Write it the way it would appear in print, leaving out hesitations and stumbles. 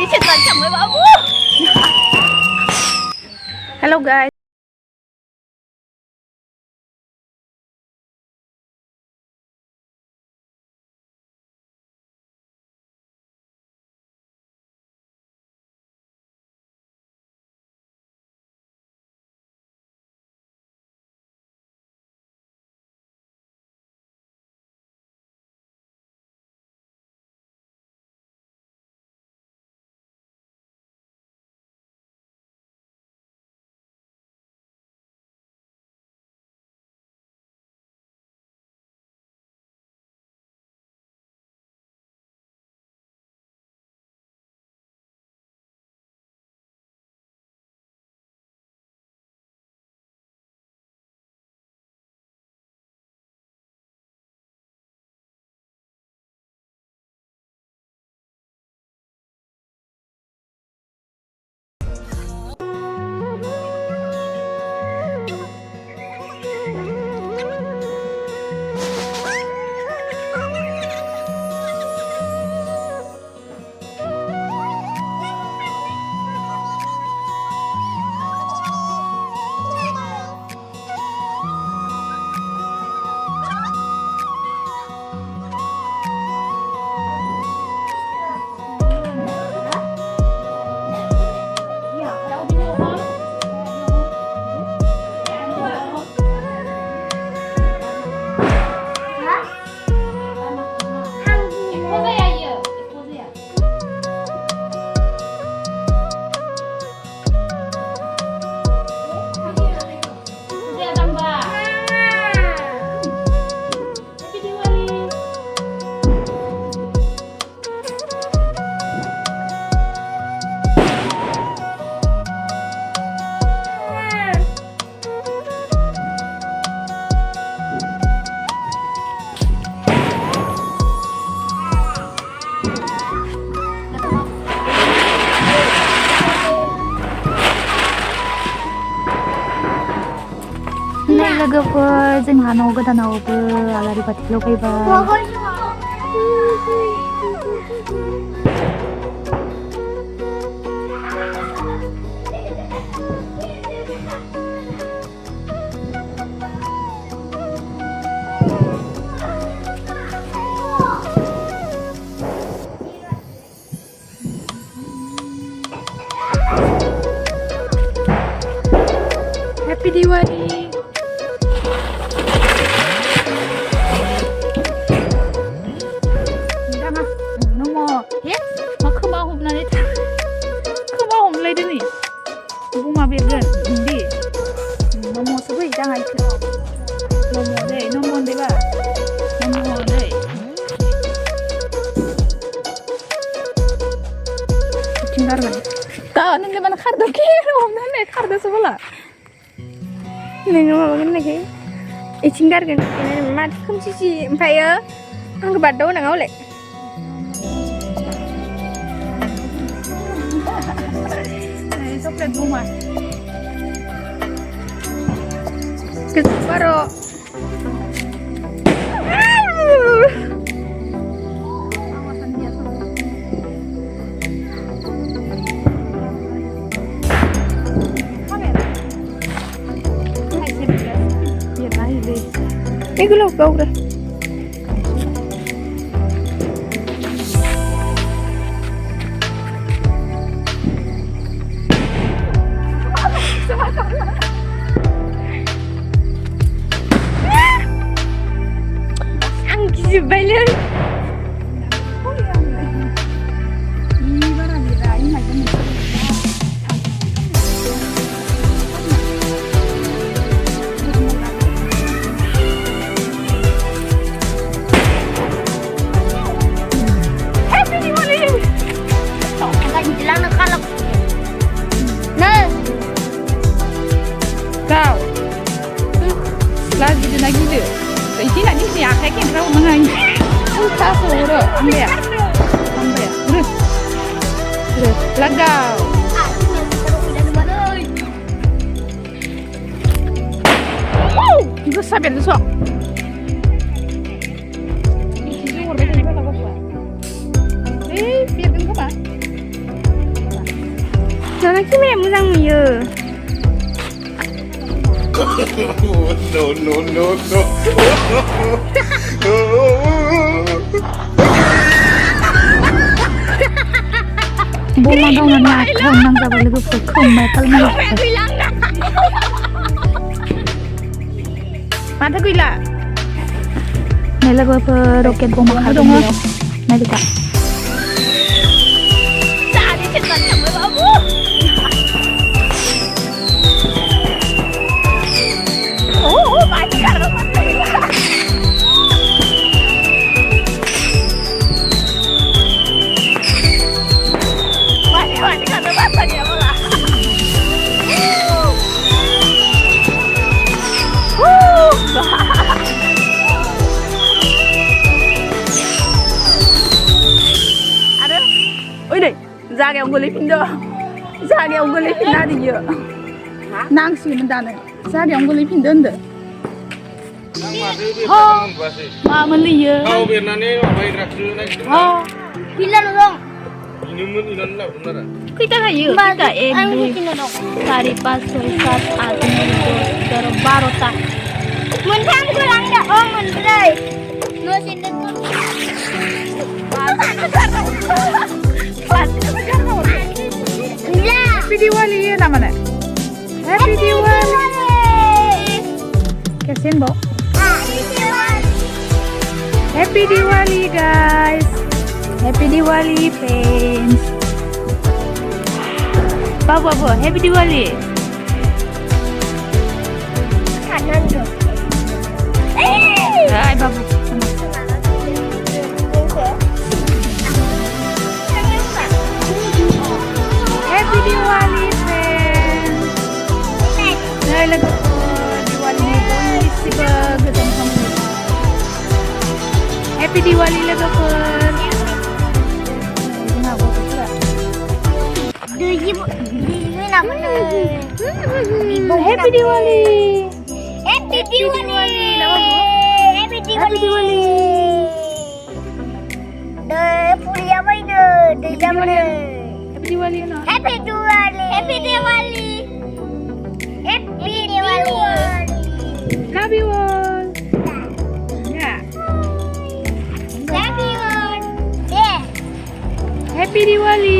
đi trên toàn chẳng với bão. Hello guys. लोगोफोर जोंहा न' गोदानावबो आलारि बाथि लगायबाय। Happy Diwali. Kau neng di mana kardo kiri, mana kardo sebelah. Neng mau makan lagi. Icinggar kan, ini mat kumcici, empat ya. Angkat badau nang awalnya. Coklat bunga. Keseparo. Ini gue lupa udah. Anggi balik. Kau lagi dia. Ini nak ni siapa yang kau menang? Tak suruh, ambil. Udah, lagau. Itu sabar tu sok. Ini jujur, betul betul aku buat. Biar tengok apa? Jangan kimia muzang miyo. No, no, no, no. Bola kau nak kau nang jawab lagi kau metal mana? Mata kuila. Nela gua per roket bom makan dong. Nela tak. Tadi kita cakap babu. Oh, mati kan mati. Mati kan mati dia malah. Ada. Oi deh, jaga yang boleh pindah. Jaga yang boleh pindah dia. Nang sih mendanai. Jaga yang boleh pindah anda. Oh, mama liya. Kau bernane apa interaksi lagi? Oh, Pindah dong. Ini mun ilan lah benar. kita kayu, kita Pindah dong. 4, 5, 6, 7, 8, 9, 10, 12 tak. Mun tham kurang dah. Oh, mun berai. No sini tuh. Enggak. Happy Diwali ya namanya. Happy Diwali. Kasian bo. Happy Diwali guys. Happy Diwali fans. Bawa Happy Diwali. Kanan tuh. Hai babu. Happy Diwali fans. Nay lagu Diwali ni pun isi bergetam kamu. Happy Diwali lagu pun. Kenapa pula? Duji nama Happy Diwali. Happy Diwali. Happy Diwali. The Fulia mana? The mana? Happy Diwali na. Happy Diwali. Happy Diwali. Happy Diwali. Love you all. Yeah. Happy one. Yeah. Happy Diwali.